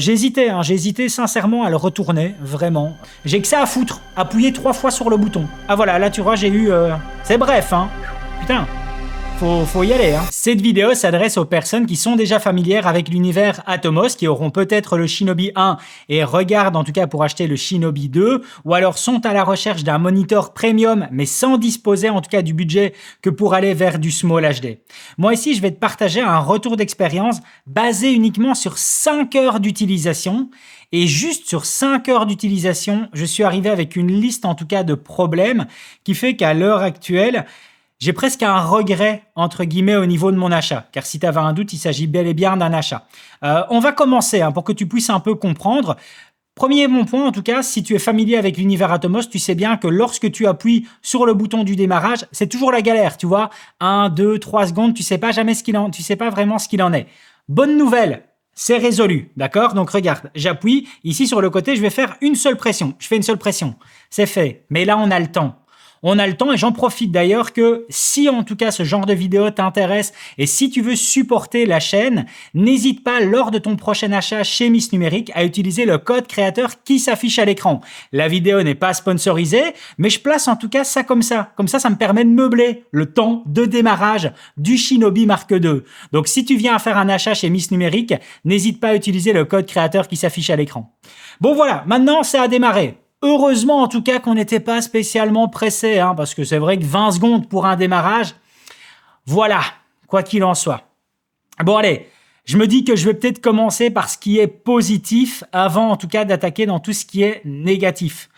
J'ai hésité sincèrement à le retourner, vraiment. J'ai que ça à foutre, appuyer 3 fois sur le bouton. Ah voilà, là tu vois, j'ai eu... C'est bref, hein. Putain. Faut y aller, hein. Cette vidéo s'adresse aux personnes qui sont déjà familières avec l'univers Atomos, qui auront peut-être le Shinobi 1 et regardent en tout cas pour acheter le Shinobi 2, ou alors sont à la recherche d'un moniteur premium, mais sans disposer en tout cas du budget que pour aller vers du Small HD. Moi ici, je vais te partager un retour d'expérience basé uniquement sur 5 heures d'utilisation. Et juste sur 5 heures d'utilisation, je suis arrivé avec une liste en tout cas de problèmes qui fait qu'à l'heure actuelle, j'ai presque un regret, entre guillemets, au niveau de mon achat. Car si tu avais un doute, il s'agit bel et bien d'un achat. On va commencer pour que tu puisses un peu comprendre. Premier bon point, en tout cas, si tu es familier avec l'univers Atomos, tu sais bien que lorsque tu appuies sur le bouton du démarrage, c'est toujours la galère, tu vois. 1, 2, 3 secondes, tu sais pas vraiment ce qu'il en est. Bonne nouvelle, c'est résolu, d'accord? Donc regarde, j'appuie. Ici, sur le côté, je vais faire une seule pression. Je fais une seule pression. C'est fait. Mais là, on a le temps. On a le temps et j'en profite d'ailleurs que si en tout cas ce genre de vidéo t'intéresse et si tu veux supporter la chaîne, n'hésite pas lors de ton prochain achat chez Miss Numérique à utiliser le code créateur qui s'affiche à l'écran. La vidéo n'est pas sponsorisée, mais je place en tout cas ça comme ça. Comme ça me permet de meubler le temps de démarrage du Shinobi Mark II. Donc si tu viens à faire un achat chez Miss Numérique, n'hésite pas à utiliser le code créateur qui s'affiche à l'écran. Bon voilà, maintenant ça a démarré. Heureusement en tout cas qu'on n'était pas spécialement pressé, parce que c'est vrai que 20 secondes pour un démarrage, voilà, quoi qu'il en soit. Bon allez, je me dis que je vais peut-être commencer par ce qui est positif avant en tout cas d'attaquer dans tout ce qui est négatif.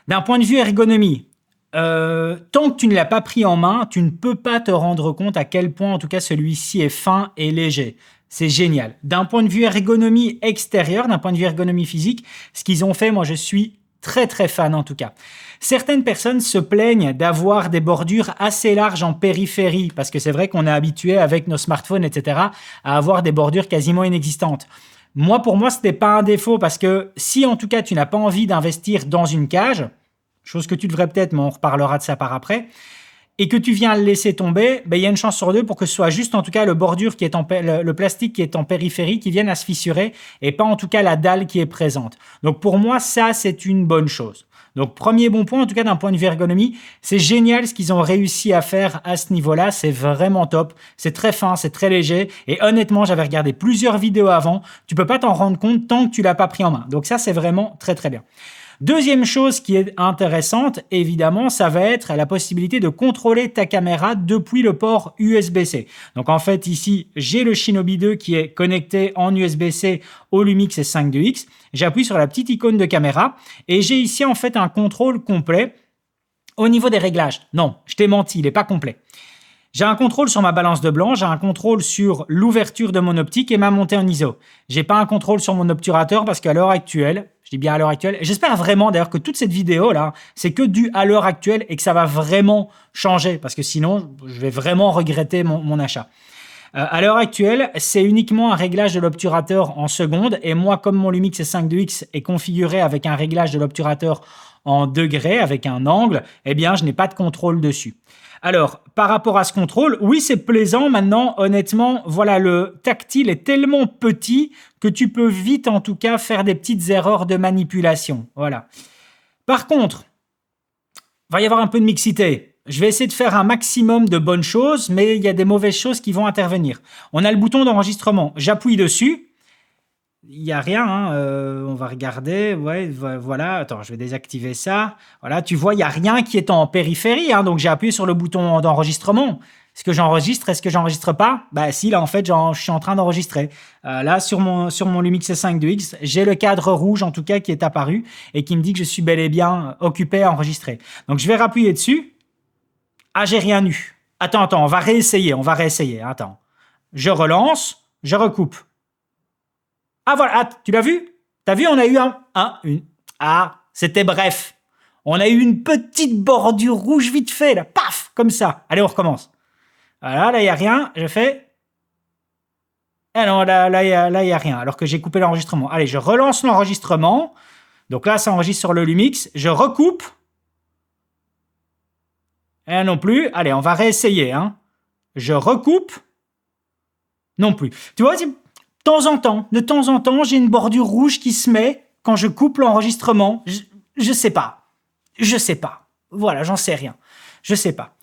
D'un point de vue ergonomie, tant que tu ne l'as pas pris en main, tu ne peux pas te rendre compte à quel point en tout cas celui-ci est fin et léger. C'est génial. D'un point de vue ergonomie extérieure, d'un point de vue ergonomie physique, ce qu'ils ont fait, moi je suis très fan en tout cas. Certaines personnes se plaignent d'avoir des bordures assez larges en périphérie parce que c'est vrai qu'on est habitué avec nos smartphones, etc. à avoir des bordures quasiment inexistantes. Pour moi, ce n'est pas un défaut parce que si en tout cas tu n'as pas envie d'investir dans une cage, chose que tu devrais peut-être, mais on reparlera de ça par après, et que tu viens le laisser tomber, il y a une chance sur deux pour que ce soit juste en tout cas le plastique qui est en périphérie qui vienne à se fissurer et pas en tout cas la dalle qui est présente. Donc pour moi, ça c'est une bonne chose. Donc premier bon point, en tout cas d'un point de vue ergonomie, c'est génial ce qu'ils ont réussi à faire à ce niveau-là, c'est vraiment top, c'est très fin, c'est très léger et honnêtement, j'avais regardé plusieurs vidéos avant, tu peux pas t'en rendre compte tant que tu l'as pas pris en main. Donc ça c'est vraiment très bien. Deuxième chose qui est intéressante, évidemment, ça va être la possibilité de contrôler ta caméra depuis le port USB-C. Donc en fait, ici, j'ai le Shinobi 2 qui est connecté en USB-C au Lumix S5 2X. J'appuie sur la petite icône de caméra et j'ai ici en fait un contrôle complet au niveau des réglages. Non, je t'ai menti, il n'est pas complet. J'ai un contrôle sur ma balance de blanc, j'ai un contrôle sur l'ouverture de mon optique et ma montée en ISO. J'ai pas un contrôle sur mon obturateur parce qu'à l'heure actuelle, je dis bien à l'heure actuelle, et j'espère vraiment d'ailleurs que toute cette vidéo là, c'est que dû à l'heure actuelle et que ça va vraiment changer parce que sinon, je vais vraiment regretter mon achat. À l'heure actuelle, c'est uniquement un réglage de l'obturateur en secondes et moi, comme mon Lumix S5 2X est configuré avec un réglage de l'obturateur en degrés, avec un angle, eh bien, je n'ai pas de contrôle dessus. Alors, par rapport à ce contrôle, oui, c'est plaisant. Maintenant, honnêtement, voilà, le tactile est tellement petit que tu peux vite, en tout cas, faire des petites erreurs de manipulation. Voilà. Par contre, il va y avoir un peu de mixité. Je vais essayer de faire un maximum de bonnes choses, mais il y a des mauvaises choses qui vont intervenir. On a le bouton d'enregistrement. J'appuie dessus. Il n'y a rien, on va regarder, ouais, voilà, attends, je vais désactiver ça. Voilà, tu vois, il n'y a rien qui est en périphérie, donc j'ai appuyé sur le bouton d'enregistrement. Est-ce que j'enregistre, est-ce que j'enregistre pas? Si, là, en fait, je suis en train d'enregistrer. Là, sur mon Lumix S5 2X, j'ai le cadre rouge, en tout cas, qui est apparu et qui me dit que je suis bel et bien occupé à enregistrer. Donc, je vais rappuyer dessus. Ah, j'ai rien eu. Attends, on va réessayer, attends. Je relance, je recoupe. Ah voilà, tu l'as vu? T'as vu, on a eu une. Ah, c'était bref. On a eu une petite bordure rouge vite fait, là, paf, comme ça. Allez, on recommence. Voilà, là, il n'y a rien. Je fais. Ah non, là, il y a rien, alors que j'ai coupé l'enregistrement. Allez, je relance l'enregistrement. Donc là, ça enregistre sur le Lumix. Je recoupe. Et non plus. Allez, on va réessayer. Je recoupe. Non plus. Tu vois, de temps en temps, j'ai une bordure rouge qui se met quand je coupe l'enregistrement. Je sais pas. Voilà, j'en sais rien. Je sais pas.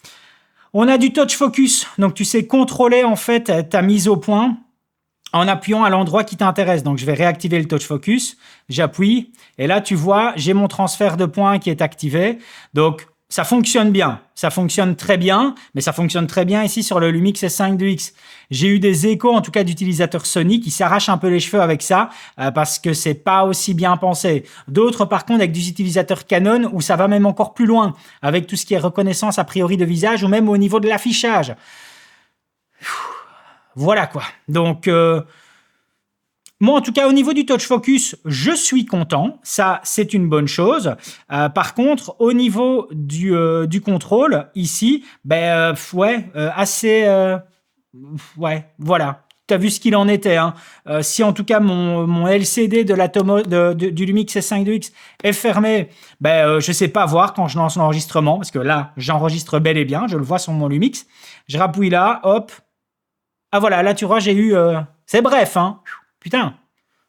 On a du touch focus, donc tu sais contrôler en fait ta mise au point en appuyant à l'endroit qui t'intéresse. Donc je vais réactiver le touch focus, j'appuie et là tu vois, j'ai mon transfert de points qui est activé. Donc ça fonctionne bien, ça fonctionne très bien, mais ça fonctionne très bien ici sur le Lumix S5 2X. J'ai eu des échos en tout cas d'utilisateurs Sony qui s'arrachent un peu les cheveux avec ça parce que c'est pas aussi bien pensé. D'autres par contre avec des utilisateurs Canon où ça va même encore plus loin avec tout ce qui est reconnaissance a priori de visage ou même au niveau de l'affichage. Voilà quoi. Donc moi, en tout cas, au niveau du touch focus, je suis content. Ça, c'est une bonne chose. Par contre, au niveau du contrôle, ici, ouais, voilà. Tu as vu ce qu'il en était. Hein. Si en tout cas mon LCD du Lumix S5 2X est fermé, je sais pas voir quand je lance l'enregistrement, parce que là, j'enregistre bel et bien, je le vois sur mon Lumix. Je rappuie là, hop. Ah voilà, là tu vois, j'ai eu... C'est bref, hein. Putain,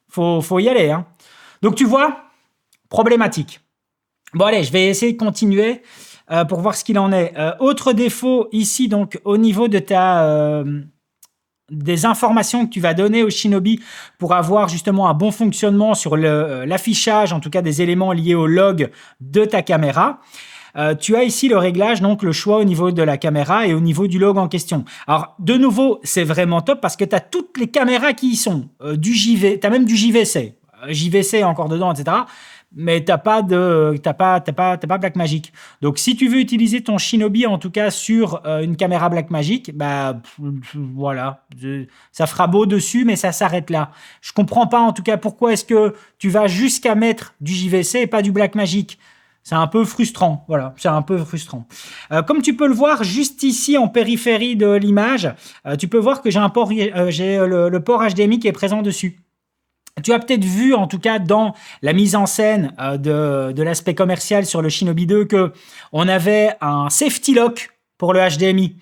faut y aller. Hein. Donc tu vois, problématique. Bon allez, je vais essayer de continuer pour voir ce qu'il en est. Autre défaut ici, donc au niveau de des informations que tu vas donner au Shinobi pour avoir justement un bon fonctionnement sur l'affichage, en tout cas des éléments liés au log de ta caméra. Tu as ici le réglage, donc le choix au niveau de la caméra et au niveau du log en question. Alors, de nouveau, c'est vraiment top parce que tu as toutes les caméras qui y sont. Du JV, tu as même du JVC. JVC encore dedans, etc. Mais t'as pas Blackmagic. Donc, si tu veux utiliser ton Shinobi, en tout cas sur une caméra Blackmagic, voilà. Ça fera beau dessus, mais ça s'arrête là. Je comprends pas, en tout cas, pourquoi est-ce que tu vas jusqu'à mettre du JVC et pas du Blackmagic. C'est un peu frustrant, voilà, c'est un peu frustrant. Comme tu peux le voir juste ici en périphérie de l'image, tu peux voir que j'ai le port HDMI qui est présent dessus. Tu as peut-être vu, en tout cas, dans la mise en scène de l'aspect commercial sur le Shinobi 2 que on avait un safety lock pour le HDMI.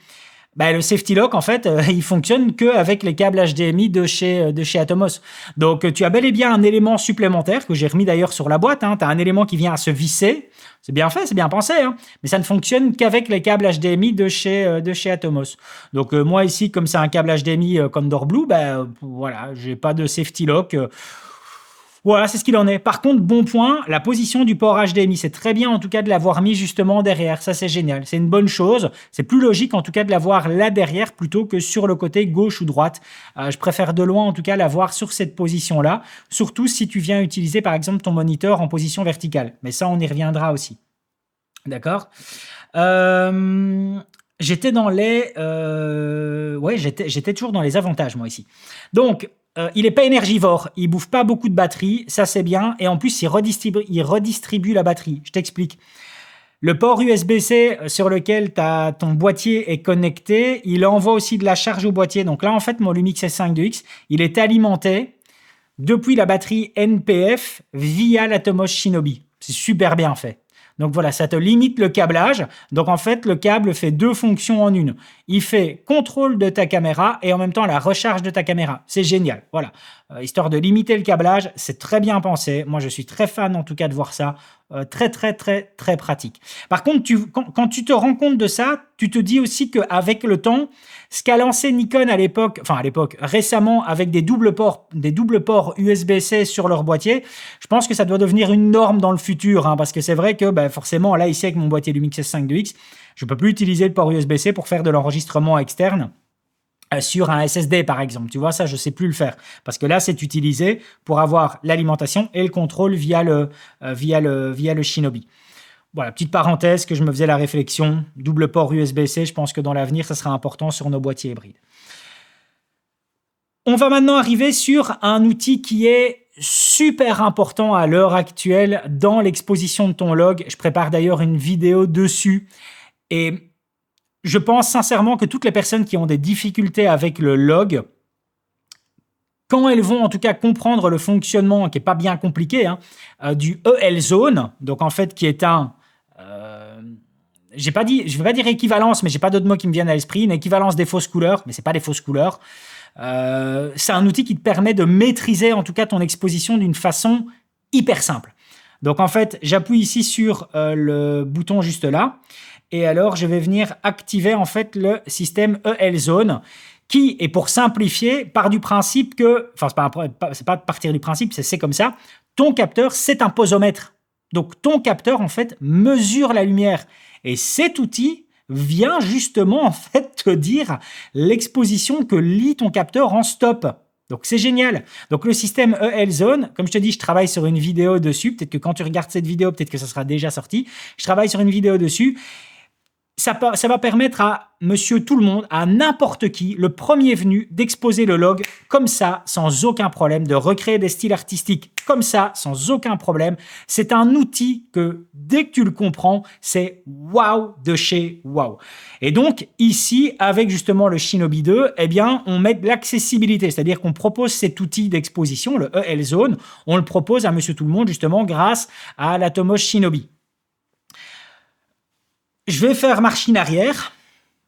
Le safety lock, en fait, il fonctionne qu'avec les câbles HDMI de chez Atomos. Donc, tu as bel et bien un élément supplémentaire que j'ai remis d'ailleurs sur la boîte. Hein. Tu as un élément qui vient à se visser. C'est bien fait, c'est bien pensé. Hein. Mais ça ne fonctionne qu'avec les câbles HDMI de chez Atomos. Donc, moi ici, comme c'est un câble HDMI Condor Blue, voilà, j'ai pas de safety lock. Voilà, c'est ce qu'il en est. Par contre, bon point, la position du port HDMI, c'est très bien en tout cas de l'avoir mis justement derrière. Ça, c'est génial. C'est une bonne chose. C'est plus logique en tout cas de l'avoir là derrière plutôt que sur le côté gauche ou droite. Je préfère de loin en tout cas l'avoir sur cette position-là. Surtout si tu viens utiliser par exemple ton moniteur en position verticale. Mais ça, on y reviendra aussi. D'accord ? J'étais dans les... j'étais toujours dans les avantages moi ici. Donc... il n'est pas énergivore, il bouffe pas beaucoup de batterie, ça c'est bien, et en plus il redistribue la batterie. Je t'explique. Le port USB-C sur lequel ton boîtier est connecté, il envoie aussi de la charge au boîtier. Donc là en fait mon Lumix S5 2X, il est alimenté depuis la batterie NPF via l'Atomos Shinobi. C'est super bien fait. Donc voilà, ça te limite le câblage. Donc en fait, le câble fait deux fonctions en une. Il fait contrôle de ta caméra et en même temps la recharge de ta caméra. C'est génial, voilà. Histoire de limiter le câblage, c'est très bien pensé. Moi, je suis très fan en tout cas de voir ça. Très, très, très, très pratique. Par contre, quand tu te rends compte de ça, tu te dis aussi qu'avec le temps, ce qu'a lancé Nikon récemment avec des doubles ports USB-C sur leur boîtier, je pense que ça doit devenir une norme dans le futur, hein, parce que c'est vrai que forcément, là, ici, avec mon boîtier Lumix S5 2X, je ne peux plus utiliser le port USB-C pour faire de l'enregistrement externe sur un SSD, par exemple. Tu vois, ça, je ne sais plus le faire. Parce que là, c'est utilisé pour avoir l'alimentation et le contrôle via le Shinobi. Voilà, petite parenthèse que je me faisais la réflexion. Double port USB-C, je pense que dans l'avenir, ça sera important sur nos boîtiers hybrides. On va maintenant arriver sur un outil qui est super important à l'heure actuelle dans l'exposition de ton log. Je prépare d'ailleurs une vidéo dessus. Et je pense sincèrement que toutes les personnes qui ont des difficultés avec le log, quand elles vont en tout cas comprendre le fonctionnement, qui n'est pas bien compliqué, du EL Zone, donc en fait qui est je ne vais pas dire équivalence, mais j'ai pas d'autres mots qui me viennent à l'esprit, une équivalence des fausses couleurs, mais c'est pas des fausses couleurs. C'est un outil qui te permet de maîtriser en tout cas ton exposition d'une façon hyper simple. Donc en fait, j'appuie ici sur le bouton juste là, et alors je vais venir activer en fait le système EL Zone, qui est, pour simplifier, part du principe que, enfin c'est pas partir du principe, c'est comme ça, ton capteur c'est un posomètre. Donc ton capteur en fait mesure la lumière, et cet outil vient justement en fait te dire l'exposition que lit ton capteur en stop. Donc c'est génial. Donc le système EL Zone, comme je te dis, je travaille sur une vidéo dessus. Peut-être que quand tu regardes cette vidéo, peut-être que ça sera déjà sorti. Je travaille sur une vidéo dessus. Ça va permettre à monsieur tout le monde, à n'importe qui, le premier venu, d'exposer le log comme ça, sans aucun problème, de recréer des styles artistiques comme ça, sans aucun problème. C'est un outil que, dès que tu le comprends, c'est waouh de chez waouh. Et donc, ici, avec justement le Shinobi 2, eh bien, on met de l'accessibilité, c'est-à-dire qu'on propose cet outil d'exposition, le EL Zone, on le propose à monsieur tout le monde, justement, grâce à l'Atomos Shinobi. Je vais faire machine arrière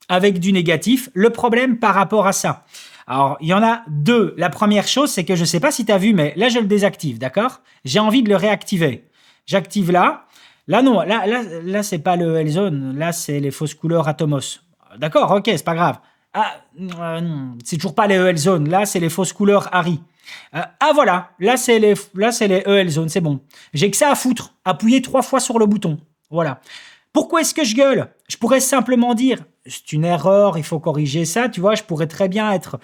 avec du négatif. Le problème par rapport à ça, alors il y en a deux. La première chose, c'est que je ne sais pas si tu as vu, mais là je le désactive, d'accord? J'ai envie de le réactiver. J'active là. Là non, là c'est pas le L-Zone, là c'est les fausses couleurs Atomos. D'accord, ok, c'est pas grave. Ah, non, c'est toujours pas les EL Zone, là c'est les fausses couleurs Harry. Voilà, là c'est les EL Zone, c'est bon. J'ai que ça à foutre. Appuyez 3 fois sur le bouton. Voilà. Pourquoi est-ce que je gueule? Je pourrais simplement dire, c'est une erreur, il faut corriger ça, tu vois, je pourrais très bien être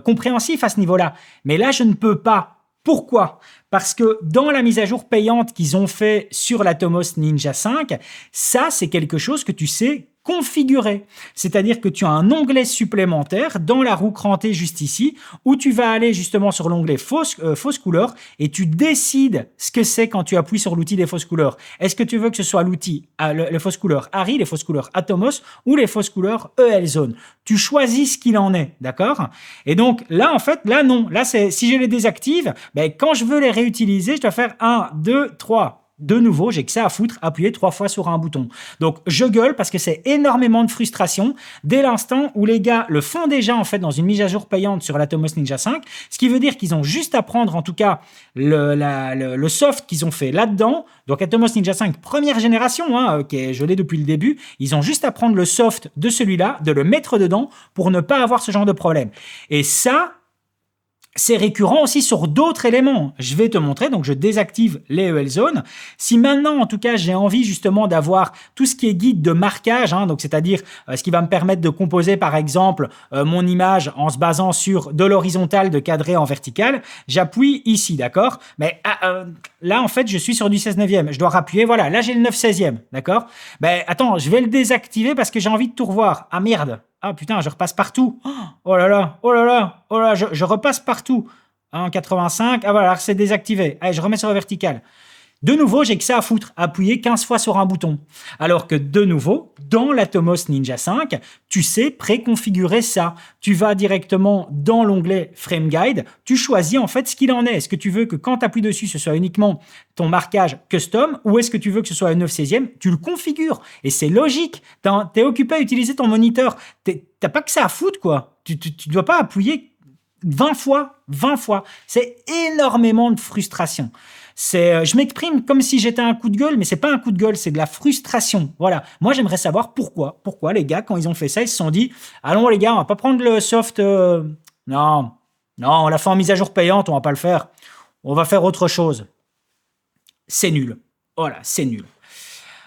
compréhensif à ce niveau-là. Mais là, je ne peux pas. Pourquoi? Parce que dans la mise à jour payante qu'ils ont fait sur l'Atomos Ninja 5, ça, c'est quelque chose que tu sais configurer. C'est-à-dire que tu as un onglet supplémentaire dans la roue crantée juste ici, où tu vas aller justement sur l'onglet fausses couleurs et tu décides ce que c'est quand tu appuies sur l'outil des fausses couleurs. Est-ce que tu veux que ce soit l'outil, les fausses couleurs Harry, les fausses couleurs Atomos ou les fausses couleurs EL Zone? Tu choisis ce qu'il en est, d'accord? Et donc là, en fait, là non. Là, si je les désactive, ben, quand je veux les réutiliser, je dois faire 1, 2, 3. De nouveau, j'ai que ça à foutre, appuyer 3 fois sur un bouton. Donc, je gueule parce que c'est énormément de frustration dès l'instant où les gars le font déjà en fait dans une mise à jour payante sur l'Atomos Ninja 5, ce qui veut dire qu'ils ont juste à prendre en tout cas le soft qu'ils ont fait là-dedans. Donc, Atomos Ninja 5 première génération, hein, je l'ai depuis le début, ils ont juste à prendre le soft de celui-là, de le mettre dedans pour ne pas avoir ce genre de problème. Et ça, c'est récurrent aussi sur d'autres éléments. Je vais te montrer, donc je désactive les EL Zone. Si maintenant, en tout cas, j'ai envie justement d'avoir tout ce qui est guide de marquage, hein, donc c'est-à-dire ce qui va me permettre de composer, par exemple, mon image en se basant sur de l'horizontale, de cadré en vertical, j'appuie ici, d'accord? Mais là, en fait, je suis sur du 16/9. Je dois rappuyer, voilà, là, j'ai le 9/16, d'accord? Ben, attends, je vais le désactiver parce que j'ai envie de tout revoir. Ah, merde! Ah putain, je repasse partout. Oh là là, oh là là, oh là, je repasse partout. 85, ah voilà, c'est désactivé. Allez, je remets sur la verticale. De nouveau, j'ai que ça à foutre, appuyer 15 fois sur un bouton. Alors que de nouveau, dans l'Atomos Ninja 5, tu sais préconfigurer ça. Tu vas directement dans l'onglet Frame Guide, tu choisis en fait ce qu'il en est. Est-ce que tu veux que quand tu appuies dessus, ce soit uniquement ton marquage custom ou est-ce que tu veux que ce soit un 9/16? Tu le configures. Et c'est logique. Tu es occupé à utiliser ton moniteur. T'as pas que ça à foutre, quoi. Tu dois pas appuyer 20 fois. C'est énormément de frustration. Je m'exprime comme si j'étais un coup de gueule, mais c'est pas un coup de gueule, c'est de la frustration. Voilà. Moi, j'aimerais savoir pourquoi. Pourquoi les gars, quand ils ont fait ça, ils se sont dit, allons les gars, on va pas prendre le soft. Non, on l'a fait en mise à jour payante, on va pas le faire. On va faire autre chose. C'est nul. Voilà, c'est nul.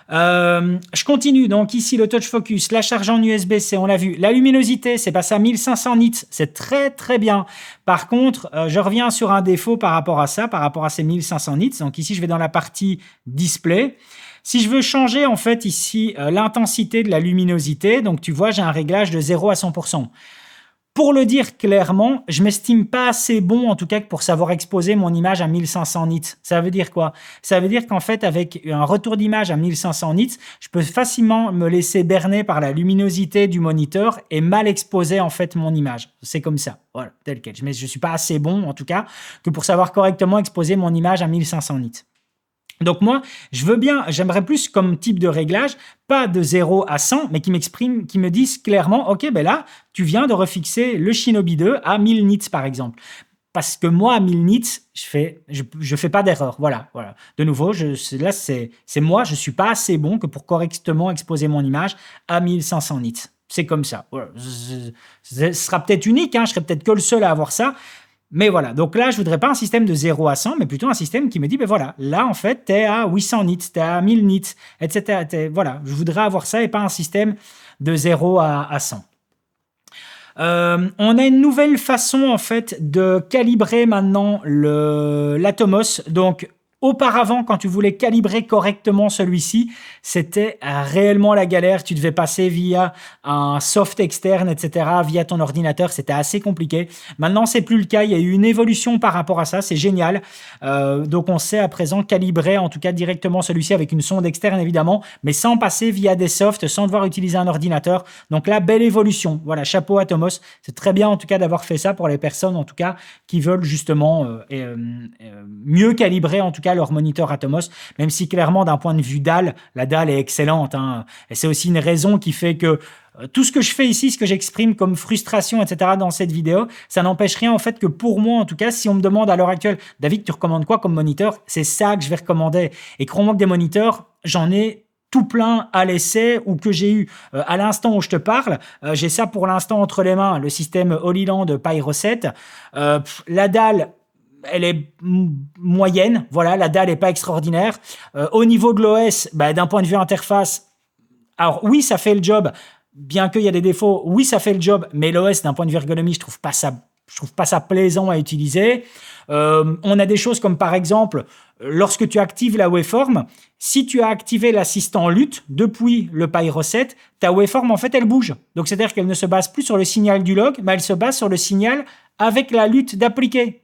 Je continue, donc ici le touch focus, la charge en USB-C, on l'a vu, la luminosité, c'est passé à 1500 nits, c'est très très bien. Par contre, je reviens sur un défaut par rapport à ça, par rapport à ces 1500 nits, donc ici je vais dans la partie display. Si je veux changer en fait ici l'intensité de la luminosité, donc tu vois j'ai un réglage de 0 à 100%. Pour le dire clairement, je m'estime pas assez bon, en tout cas, pour savoir exposer mon image à 1500 nits. Ça veut dire quoi? Ça veut dire qu'en fait, avec un retour d'image à 1500 nits, je peux facilement me laisser berner par la luminosité du moniteur et mal exposer, en fait, mon image. C'est comme ça. Voilà, tel quel. Mais je suis pas assez bon, en tout cas, que pour savoir correctement exposer mon image à 1500 nits. Donc moi, je veux bien, j'aimerais plus comme type de réglage, pas de 0 à 100, mais qui me disent clairement, ok, ben là, tu viens de refixer le Shinobi 2 à 1000 nits par exemple. Parce que moi, à 1000 nits, je fais pas d'erreur. Voilà, voilà. De nouveau, là, c'est moi, je suis pas assez bon que pour correctement exposer mon image à 1500 nits. C'est comme ça. Voilà. Ce sera peut-être unique, hein, je serai peut-être que le seul à avoir ça. Mais voilà, donc là, je voudrais pas un système de 0 à 100, mais plutôt un système qui me dit, ben voilà, là, en fait, tu es à 800 nits, tu es à 1000 nits, etc. Voilà, je voudrais avoir ça et pas un système de 0 à 100. On a une nouvelle façon, en fait, de calibrer maintenant l'Atomos. Donc, auparavant, quand tu voulais calibrer correctement celui-ci, c'était réellement la galère. Tu devais passer via un soft externe, etc., via ton ordinateur. C'était assez compliqué. Maintenant, c'est plus le cas. Il y a eu une évolution par rapport à ça. C'est génial. Donc, on sait à présent calibrer, en tout cas directement celui-ci avec une sonde externe, évidemment, mais sans passer via des softs, sans devoir utiliser un ordinateur. Donc là, belle évolution. Voilà, chapeau Atomos. C'est très bien, en tout cas, d'avoir fait ça pour les personnes, en tout cas, qui veulent justement mieux calibrer, en tout cas, leur moniteur Atomos, même si clairement d'un point de vue dalle, la dalle est excellente, hein. Et c'est aussi une raison qui fait que tout ce que je fais ici, ce que j'exprime comme frustration, etc. dans cette vidéo, ça n'empêche rien en fait que pour moi, en tout cas, si on me demande à l'heure actuelle, David, tu recommandes quoi comme moniteur? C'est ça que je vais recommander. Et crois-moi que des moniteurs, j'en ai tout plein à l'essai ou que j'ai eu à l'instant où je te parle. J'ai ça pour l'instant entre les mains, le système Holyland Pyro 7. La dalle, elle est moyenne, voilà, la dalle n'est pas extraordinaire. Au niveau de l'OS, d'un point de vue interface, alors oui, ça fait le job, bien qu'il y a des défauts, oui, ça fait le job, mais l'OS, d'un point de vue ergonomie, je trouve pas ça plaisant à utiliser. On a des choses comme par exemple, lorsque tu actives la waveform, si tu as activé l'assistant LUT depuis le Pyro 7, ta waveform, en fait, elle bouge. Donc, c'est-à-dire qu'elle ne se base plus sur le signal du log, mais elle se base sur le signal avec la LUT d'appliquer.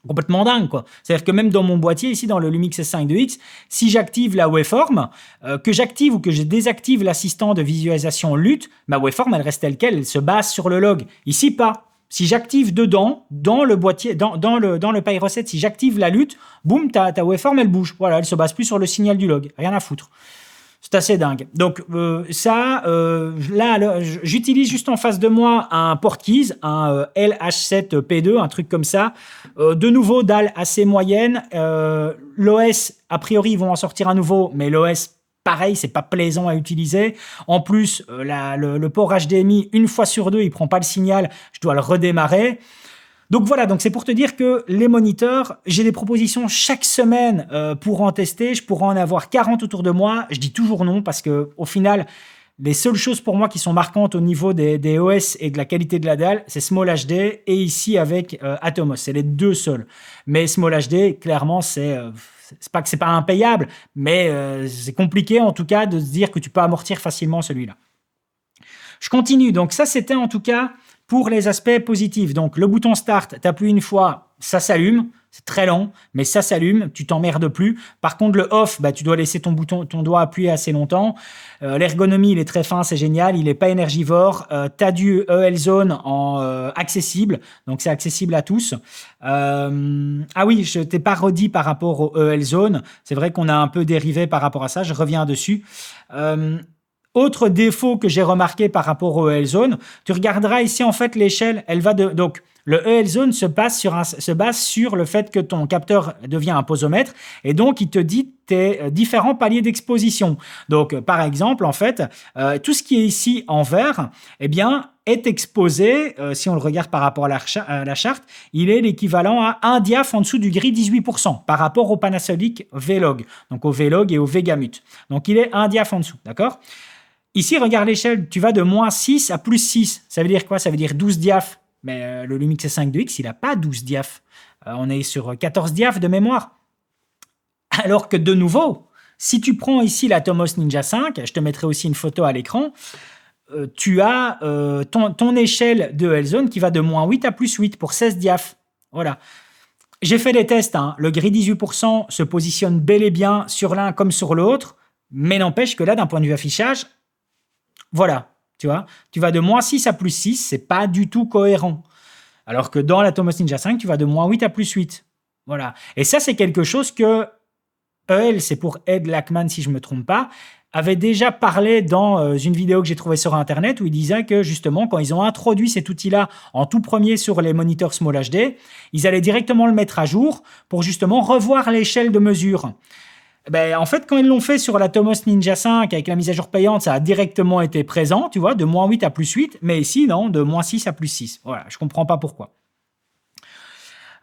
Complètement dingue, quoi. C'est-à-dire que même dans mon boîtier, ici, dans le Lumix S5 2X, si j'active la waveform, que j'active ou que je désactive l'assistant de visualisation LUT, ma waveform, elle reste telle quelle, elle se base sur le log. Ici, pas. Si j'active dedans, dans le boîtier, dans le Pyro 7, si j'active la LUT, boum, ta waveform, elle bouge. Voilà, elle se base plus sur le signal du log. Rien à foutre. C'est assez dingue. Donc là, j'utilise juste en face de moi un Portkeys, un LH7P2, un truc comme ça. De nouveau, dalle assez moyenne. L'OS, a priori, ils vont en sortir un nouveau, mais l'OS, pareil, c'est pas plaisant à utiliser. En plus, le port HDMI, une fois sur deux, il prend pas le signal. Je dois le redémarrer. Donc voilà, donc c'est pour te dire que les moniteurs, j'ai des propositions chaque semaine pour en tester. Je pourrais en avoir 40 autour de moi. Je dis toujours non parce que au final, les seules choses pour moi qui sont marquantes au niveau des OS et de la qualité de la dalle, c'est Small HD et ici avec Atomos. C'est les deux seuls. Mais Small HD, clairement, c'est pas que c'est pas impayable, mais c'est compliqué en tout cas de se dire que tu peux amortir facilement celui-là. Je continue. Donc ça, c'était en tout cas pour les aspects positifs. Donc le bouton Start, tu appuies une fois, ça s'allume. C'est très lent, mais ça s'allume, tu t'emmerdes plus. Par contre, le off, tu dois laisser ton doigt appuyé assez longtemps. L'ergonomie, il est très fin, c'est génial. Il n'est pas énergivore. Tu as du EL Zone en accessible, donc c'est accessible à tous. Ah oui, je t'ai pas redit par rapport au EL Zone. C'est vrai qu'on a un peu dérivé par rapport à ça. Je reviens dessus. Autre défaut que j'ai remarqué par rapport au EL Zone, tu regarderas ici en fait l'échelle, elle va de donc le EL Zone se base sur le fait que ton capteur devient un posomètre et donc il te dit tes différents paliers d'exposition. Donc par exemple en fait tout ce qui est ici en vert, eh bien est exposé, si on le regarde par rapport à la charte, il est l'équivalent à 1 diaph en dessous du gris 18% par rapport au Panasonic V-Log, donc au V-Log et au Vegamut. Donc il est 1 diaph en dessous, d'accord ? Ici, regarde l'échelle, tu vas de moins 6 à plus 6. Ça veut dire quoi? Ça veut dire 12 diaph. Mais le Lumix S5 2X, il n'a pas 12 diaph. On est sur 14 diaph de mémoire. Alors que de nouveau, si tu prends ici l'Atomos Ninja 5, je te mettrai aussi une photo à l'écran, tu as ton échelle de EL-Zone qui va de moins 8 à plus 8 pour 16 diaph. Voilà. J'ai fait des tests. Le gris 18% se positionne bel et bien sur l'un comme sur l'autre, mais n'empêche que là, d'un point de vue affichage, voilà, tu vois, tu vas de moins 6 à plus 6, c'est pas du tout cohérent. Alors que dans l'Atomos Ninja 5, tu vas de moins 8 à plus 8. Voilà. Et ça, c'est quelque chose que EL, c'est pour Ed Lackman si je ne me trompe pas, avait déjà parlé dans une vidéo que j'ai trouvée sur Internet où il disait que justement, quand ils ont introduit cet outil-là en tout premier sur les moniteurs Small HD, ils allaient directement le mettre à jour pour justement revoir l'échelle de mesure. Ben, en fait, quand ils l'ont fait sur la Tomos Ninja 5 avec la mise à jour payante, ça a directement été présent, tu vois, de -8 à +8, mais ici, non, de -6 à +6. Voilà, je comprends pas pourquoi.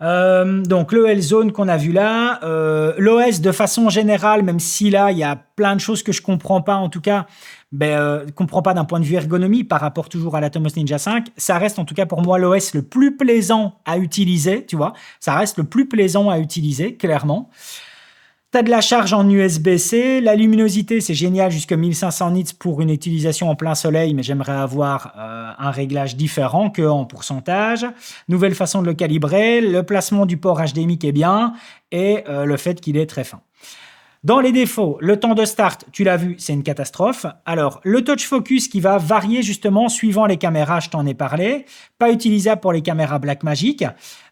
Donc le L-Zone qu'on a vu là, l'OS de façon générale, même si là il y a plein de choses que je comprends pas, en tout cas, comprends pas d'un point de vue ergonomie par rapport toujours à la Tomos Ninja 5, ça reste en tout cas pour moi l'OS le plus plaisant à utiliser, tu vois, ça reste le plus plaisant à utiliser, clairement. T'as de la charge en USB-C, la luminosité c'est génial jusqu'à 1500 nits pour une utilisation en plein soleil, mais j'aimerais avoir un réglage différent que en pourcentage. Nouvelle façon de le calibrer, le placement du port HDMI qui est bien et le fait qu'il est très fin. Dans les défauts, le temps de start, tu l'as vu, c'est une catastrophe. Alors, le touch focus qui va varier justement suivant les caméras, je t'en ai parlé. Pas utilisable pour les caméras Blackmagic.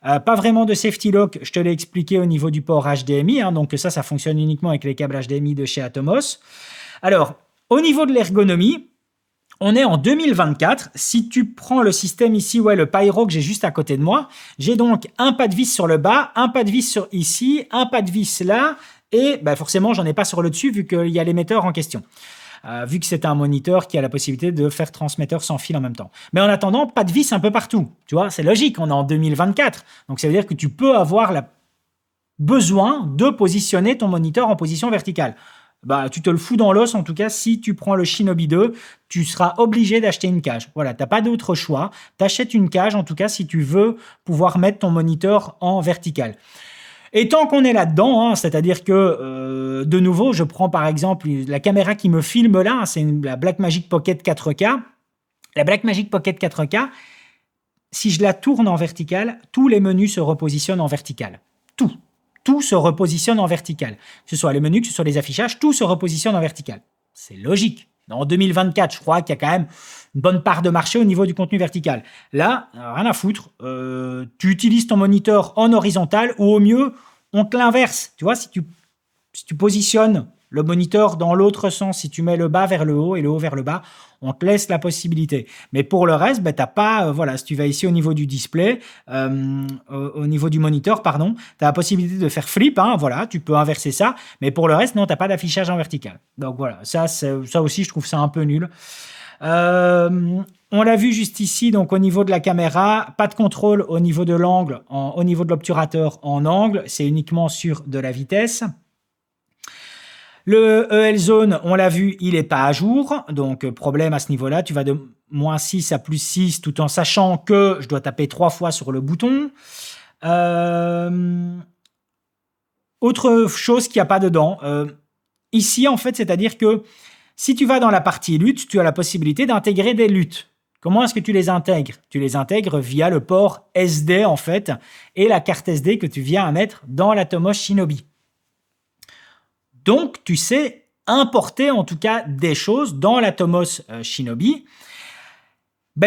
Pas vraiment de safety lock, je te l'ai expliqué au niveau du port HDMI. Donc ça fonctionne uniquement avec les câbles HDMI de chez Atomos. Alors, au niveau de l'ergonomie, on est en 2024. Si tu prends le système ici, le Pyro que j'ai juste à côté de moi, j'ai donc un pas de vis sur le bas, un pas de vis sur ici, un pas de vis là, et forcément, j'en ai pas sur le dessus vu qu'il y a l'émetteur en question. Vu que c'est un moniteur qui a la possibilité de faire transmetteur sans fil en même temps. Mais en attendant, pas de vis un peu partout. Tu vois, c'est logique, on est en 2024. Donc, ça veut dire que tu peux avoir besoin de positionner ton moniteur en position verticale. Tu te le fous dans l'os, en tout cas, si tu prends le Shinobi 2, tu seras obligé d'acheter une cage. Voilà, tu n'as pas d'autre choix. Tu achètes une cage, en tout cas, si tu veux pouvoir mettre ton moniteur en vertical. Et tant qu'on est là-dedans, c'est-à-dire que, de nouveau, je prends par exemple la caméra qui me filme là, c'est la Blackmagic Pocket 4K. La Blackmagic Pocket 4K, si je la tourne en vertical, tous les menus se repositionnent en vertical. Tout se repositionne en vertical. Que ce soit les menus, que ce soit les affichages, tout se repositionne en vertical. C'est logique. En 2024, je crois qu'il y a quand même une bonne part de marché au niveau du contenu vertical. Là, rien à foutre. Tu utilises ton moniteur en horizontal ou au mieux, on te l'inverse. Tu vois, si tu positionnes le moniteur dans l'autre sens, si tu mets le bas vers le haut et le haut vers le bas, on te laisse la possibilité. Mais pour le reste, t'as pas, si tu vas ici au niveau du display, au niveau du moniteur, pardon, tu as la possibilité de faire flip, tu peux inverser ça, mais pour le reste, non, tu n'as pas d'affichage en vertical. Donc voilà, ça aussi, je trouve ça un peu nul. On l'a vu juste ici, donc au niveau de la caméra, pas de contrôle au niveau de l'angle, au niveau de l'obturateur en angle, c'est uniquement sur de la vitesse. Le EL Zone, on l'a vu, il n'est pas à jour, donc problème à ce niveau-là, tu vas de -6 à +6 tout en sachant que je dois taper 3 fois sur le bouton. Autre chose qu'il n'y a pas dedans, ici en fait, c'est-à-dire que si tu vas dans la partie lutte, tu as la possibilité d'intégrer des luttes. Comment est-ce que tu les intègres? Tu les intègres via le port SD en fait, et la carte SD que tu viens à mettre dans la Tomos Shinobi. Donc, tu sais importer en tout cas des choses dans la Tomos Shinobi.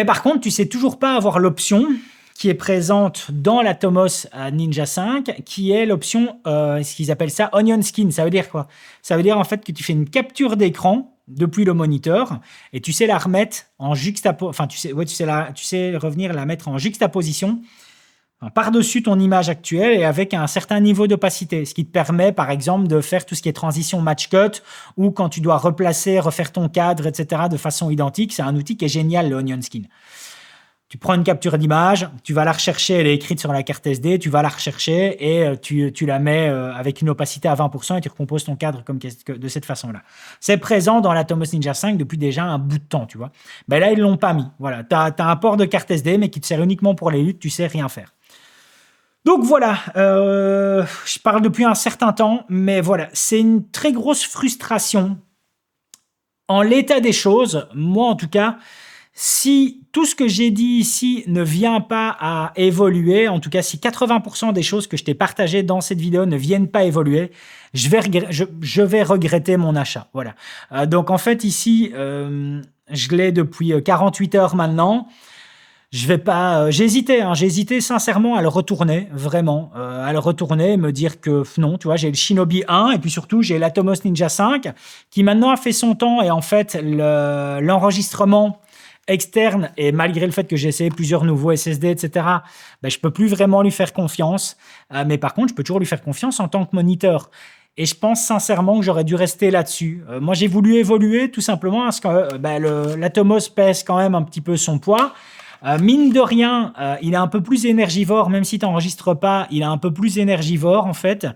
Par contre, tu sais toujours pas avoir l'option qui est présente dans la Tomos Ninja 5, qui est l'option, ce qu'ils appellent ça, Onion Skin. Ça veut dire quoi? Ça veut dire en fait que tu fais une capture d'écran depuis le moniteur et tu sais la remettre en juxtaposition. Enfin, tu sais revenir la mettre en juxtaposition par-dessus ton image actuelle et avec un certain niveau d'opacité, ce qui te permet, par exemple, de faire tout ce qui est transition match cut ou quand tu dois refaire ton cadre, etc., de façon identique. C'est un outil qui est génial, le Onion Skin. Tu prends une capture d'image, tu vas la rechercher, elle est écrite sur la carte SD, tu vas la rechercher et tu la mets avec une opacité à 20% et tu recomposes ton cadre de cette façon-là. C'est présent dans la Tomos Ninja 5 depuis déjà un bout de temps, tu vois. Là, ils ne l'ont pas mis. Voilà, tu as un port de carte SD, mais qui te sert uniquement pour les luttes, tu sais rien faire. Donc voilà, je parle depuis un certain temps, mais voilà, c'est une très grosse frustration. En l'état des choses, moi en tout cas, si tout ce que j'ai dit ici ne vient pas à évoluer, en tout cas si 80% des choses que je t'ai partagées dans cette vidéo ne viennent pas évoluer, je vais regretter mon achat. Voilà. Donc en fait ici, je l'ai depuis 48 heures maintenant. Je vais pas. J'ai hésité sincèrement à le retourner, vraiment, à le retourner et me dire que non, tu vois, j'ai le Shinobi 1 et puis surtout j'ai l'Atomos Ninja 5 qui maintenant a fait son temps et en fait l'enregistrement externe et malgré le fait que j'ai essayé plusieurs nouveaux SSD, etc., ben, je peux plus vraiment lui faire confiance. Mais par contre, je peux toujours lui faire confiance en tant que moniteur. Et je pense sincèrement que j'aurais dû rester là-dessus. Moi, j'ai voulu évoluer tout simplement parce que l'Atomos pèse quand même un petit peu son poids. Mine de rien, il est un peu plus énergivore, même si tu n'enregistres pas, il est un peu plus énergivore en fait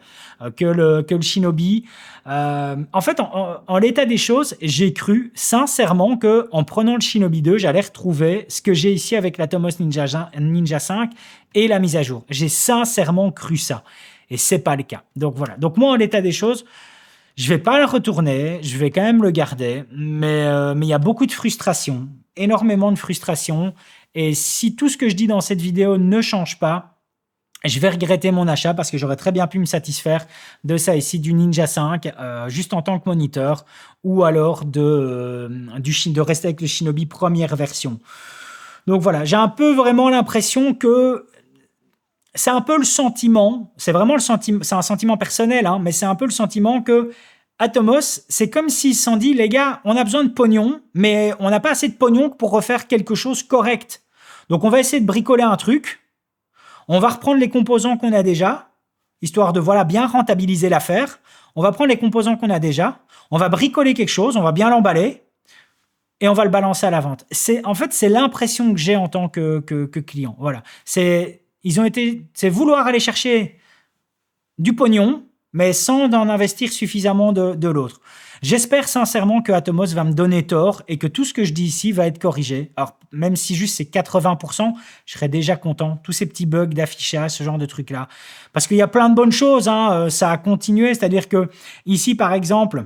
que le Shinobi. En fait, en l'état des choses, j'ai cru sincèrement que en prenant le Shinobi 2, j'allais retrouver ce que j'ai ici avec l'Atomos Ninja 5 et la mise à jour. J'ai sincèrement cru ça. Et c'est pas le cas. Donc voilà. Donc moi, en l'état des choses, je vais pas le retourner, je vais quand même le garder, mais il y a beaucoup de frustration, énormément de frustration. Et si tout ce que je dis dans cette vidéo ne change pas, je vais regretter mon achat parce que j'aurais très bien pu me satisfaire de ça ici, du Ninja 5, juste en tant que moniteur, ou alors de rester avec le Shinobi première version. Donc voilà, j'ai un peu vraiment l'impression que c'est un peu le sentiment, c'est vraiment le sentiment, c'est un sentiment personnel, hein, mais c'est un peu le sentiment que Atomos, c'est comme s'ils se sont dit, les gars, on a besoin de pognon, mais on n'a pas assez de pognon pour refaire quelque chose correct. Donc on va essayer de bricoler un truc, on va reprendre les composants qu'on a déjà, histoire de voilà bien rentabiliser l'affaire. On va prendre les composants qu'on a déjà, on va bricoler quelque chose, on va bien l'emballer, et on va le balancer à la vente. En fait, c'est l'impression que j'ai en tant que client. Voilà, c'est vouloir aller chercher du pognon, mais sans en investir suffisamment de l'autre. J'espère sincèrement que Atomos va me donner tort et que tout ce que je dis ici va être corrigé. Alors, même si juste c'est 80%, je serais déjà content. Tous ces petits bugs d'affichage, ce genre de trucs-là. Parce qu'il y a plein de bonnes choses, hein. Ça a continué, c'est-à-dire que ici, par exemple,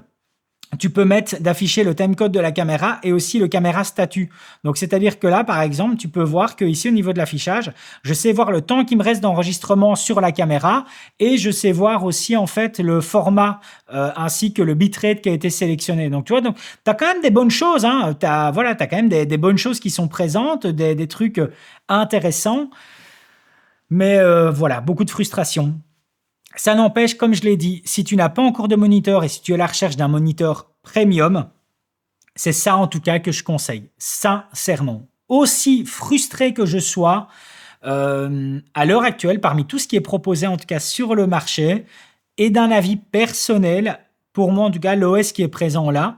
tu peux mettre d'afficher le timecode de la caméra et aussi le caméra statut. Donc, c'est-à-dire que là, par exemple, tu peux voir que ici, au niveau de l'affichage, je sais voir le temps qui me reste d'enregistrement sur la caméra et je sais voir aussi, en fait, le format ainsi que le bitrate qui a été sélectionné. Donc, tu vois, donc, t'as quand même des bonnes choses, hein. T'as quand même des bonnes choses qui sont présentes, des trucs intéressants. Mais voilà, beaucoup de frustration. Ça n'empêche, comme je l'ai dit, si tu n'as pas encore de moniteur et si tu es à la recherche d'un moniteur premium, c'est ça en tout cas que je conseille, sincèrement. Aussi frustré que je sois, à l'heure actuelle, parmi tout ce qui est proposé en tout cas sur le marché, et d'un avis personnel, pour moi en tout cas, l'OS qui est présent là,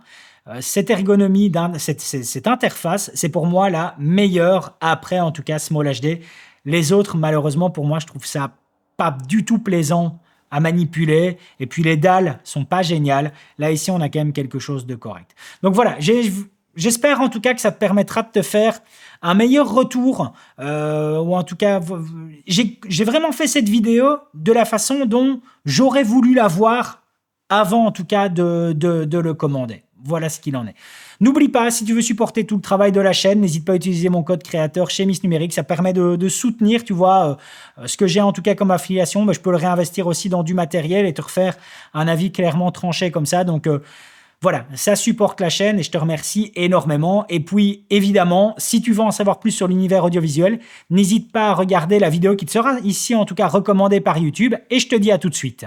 cette ergonomie, cette interface, c'est pour moi la meilleure après en tout cas Small HD. Les autres, malheureusement, pour moi, je trouve ça pas du tout plaisant à manipuler, et puis les dalles sont pas géniales. Là, ici, on a quand même quelque chose de correct. Donc voilà, j'espère en tout cas que ça te permettra de te faire un meilleur retour, ou en tout cas, j'ai vraiment fait cette vidéo de la façon dont j'aurais voulu la voir avant en tout cas de le commander. Voilà ce qu'il en est. N'oublie pas, si tu veux supporter tout le travail de la chaîne, n'hésite pas à utiliser mon code créateur chez Miss Numérique. Ça permet de soutenir, tu vois, ce que j'ai en tout cas comme affiliation. Mais je peux le réinvestir aussi dans du matériel et te refaire un avis clairement tranché comme ça. Donc voilà, ça supporte la chaîne et je te remercie énormément. Et puis évidemment, si tu veux en savoir plus sur l'univers audiovisuel, n'hésite pas à regarder la vidéo qui te sera ici en tout cas recommandée par YouTube. Et je te dis à tout de suite.